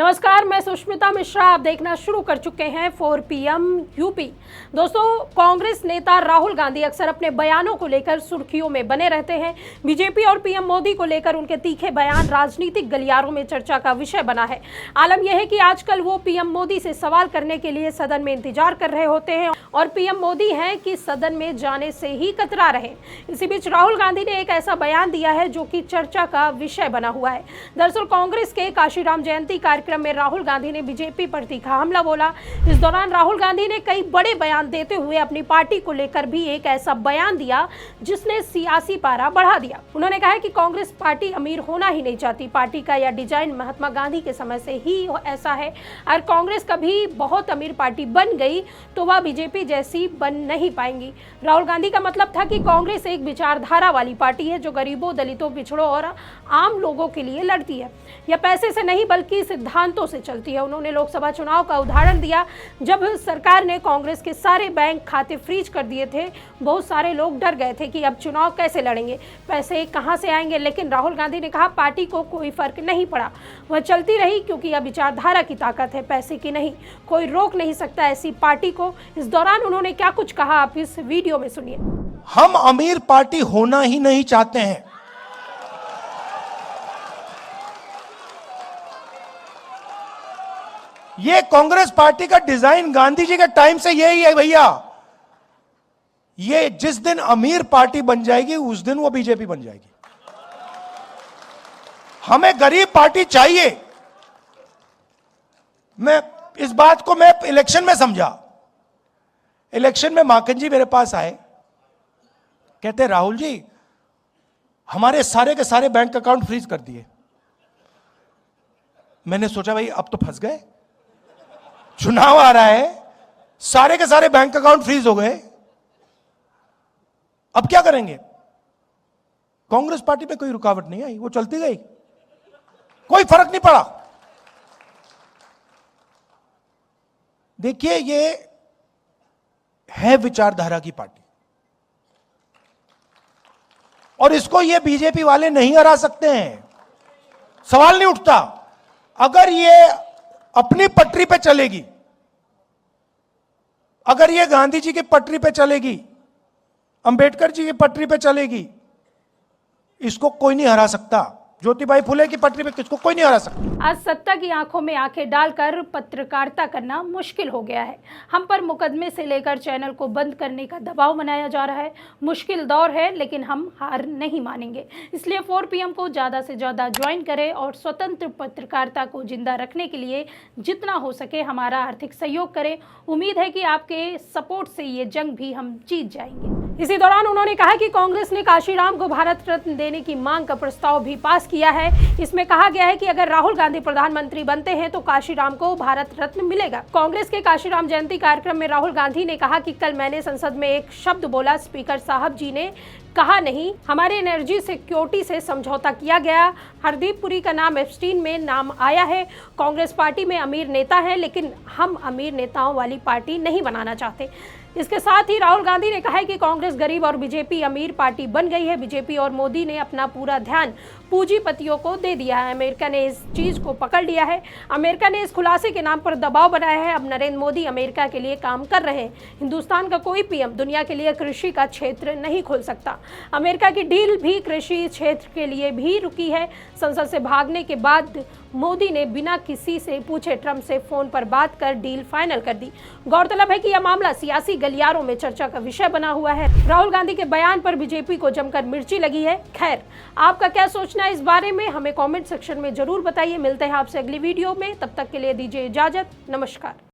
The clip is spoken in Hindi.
नमस्कार, मैं सुष्मिता मिश्रा। आप देखना शुरू कर चुके हैं 4 PM यूपी। दोस्तों, कांग्रेस नेता राहुल गांधी अक्सर अपने बयानों को लेकर सुर्खियों में बने रहते हैं। बीजेपी और पीएम मोदी को लेकर उनके तीखे बयान राजनीतिक गलियारों में चर्चा का विषय बना है। आलम यह है कि आजकल वो पीएम मोदी से सवाल करने के लिए सदन में इंतजार कर रहे होते हैं और पीएम मोदी हैं कि सदन में जाने से ही कतरा रहे। इसी बीच राहुल गांधी ने एक ऐसा बयान दिया है जो कि चर्चा का विषय बना हुआ है। दरअसल कांग्रेस के काशीराम जयंती कार्यक्रम में राहुल गांधी ने बीजेपी पर तीखा हमला बोला। इस दौरान राहुल गांधी ने कई बड़े बयान देते हुए अपनी पार्टी को लेकर भी एक ऐसा बयान दिया जिसने सियासी पारा बढ़ा दिया। उन्होंने कहा कि कांग्रेस पार्टी अमीर होना ही नहीं चाहती। पार्टी का यह डिजाइन महात्मा गांधी के समय से ही ऐसा है। अगर कांग्रेस कभी बहुत अमीर पार्टी बन गई तो वह बीजेपी जैसी बन नहीं पाएंगी। राहुल गांधी का मतलब था कि कांग्रेस एक विचारधारा वाली पार्टी है जो गरीबों, दलितों, पिछड़ों और आम लोगों के लिए लड़ती है। यह पैसे से नहीं बल्कि सिद्धांतों से चलती है। उन्होंने लोकसभा चुनाव का उदाहरण दिया। जब सरकार ने कांग्रेस के सारे बैंक खाते फ्रीज कर दिए थे, बहुत सारे लोग डर गए थे कि अब चुनाव कैसे लड़ेंगे, पैसे कहां से आएंगे। लेकिन राहुल गांधी ने कहा पार्टी को कोई फर्क नहीं पड़ा, वह चलती रही क्योंकि यह विचारधारा की ताकत है, पैसे की नहीं। कोई रोक नहीं सकता ऐसी पार्टी को। इस दौरान उन्होंने क्या कुछ कहा, आप इस वीडियो में सुनिए। हम अमीर पार्टी होना ही नहीं चाहते हैं। ये कांग्रेस पार्टी का डिजाइन गांधी जी के टाइम से यही है भैया। ये जिस दिन अमीर पार्टी बन जाएगी उस दिन वो बीजेपी बन जाएगी। हमें गरीब पार्टी चाहिए। मैं इस बात को मैं इलेक्शन में समझा। इलेक्शन में माखन जी मेरे पास आए, कहते राहुल जी हमारे सारे के सारे बैंक अकाउंट फ्रीज कर दिए। मैंने सोचा भाई अब तो फंस गए, चुनाव आ रहा है, सारे के सारे बैंक अकाउंट फ्रीज हो गए, अब क्या करेंगे। कांग्रेस पार्टी पे कोई रुकावट नहीं आई, वो चलती गई, कोई फर्क नहीं पड़ा। देखिए ये है विचारधारा की पार्टी और इसको ये बीजेपी वाले नहीं हरा सकते हैं। सवाल नहीं उठता। अगर ये अपनी पटरी पे चलेगी, अगर ये गांधी जी की पटरी पे चलेगी, अंबेडकर जी की पटरी पे चलेगी, इसको कोई नहीं हरा सकता। ज्योतिबाई फुले की पटरी पे किसको कोई नहीं हरा सकता। आज सत्ता की आंखों में आंखें डालकर पत्रकारिता करना मुश्किल हो गया है। हम पर मुकदमे से लेकर चैनल को बंद करने का दबाव बनाया जा रहा है। मुश्किल दौर है लेकिन हम हार नहीं मानेंगे। इसलिए 4 PM को ज़्यादा से ज़्यादा ज्वाइन करें और स्वतंत्र पत्रकारिता को जिंदा रखने के लिए जितना हो सके हमारा आर्थिक सहयोग करें। उम्मीद है कि आपके सपोर्ट से ये जंग भी हम जीत जाएंगे। इसी दौरान उन्होंने कहा कि कांग्रेस ने काशीराम को भारत रत्न देने की मांग का प्रस्ताव भी पास किया है। इसमें कहा गया है कि अगर राहुल गांधी प्रधानमंत्री बनते हैं तो काशीराम को भारत रत्न मिलेगा। कांग्रेस के काशीराम जयंती कार्यक्रम में राहुल गांधी ने कहा कि कल मैंने संसद में एक शब्द बोला, स्पीकर साहब जी ने कहा नहीं, हमारी एनर्जी सिक्योरिटी से समझौता किया गया। हरदीप पुरी का नाम एप्स्टीन में नाम आया है। कांग्रेस पार्टी में अमीर नेता है लेकिन हम अमीर नेताओं वाली पार्टी नहीं बनाना चाहते। इसके साथ ही राहुल गांधी ने कहा है कि कांग्रेस गरीब और बीजेपी अमीर पार्टी बन गई है। बीजेपी और मोदी ने अपना पूरा ध्यान पूंजीपतियों को दे दिया है। अमेरिका ने इस चीज को पकड़ लिया है। अमेरिका ने इस खुलासे के नाम पर दबाव बनाया है। अब नरेंद्र मोदी अमेरिका के लिए काम कर रहे हैं। हिंदुस्तान का कोई पीएम दुनिया के लिए कृषि का क्षेत्र नहीं खोल सकता। अमेरिका की डील भी कृषि क्षेत्र के लिए भी रुकी है। संसद से भागने के बाद मोदी ने बिना किसी से पूछे ट्रंप से फोन पर बात कर डील फाइनल कर दी। गौरतलब है कि यह मामला सियासी गलियारों में चर्चा का विषय बना हुआ है। राहुल गांधी के बयान पर बीजेपी को जमकर मिर्ची लगी है। खैर, आपका क्या सोचना है इस बारे में हमें कमेंट सेक्शन में जरूर बताइए। मिलते हैं आपसे अगली वीडियो में, तब तक के लिए दीजिए इजाजत। नमस्कार।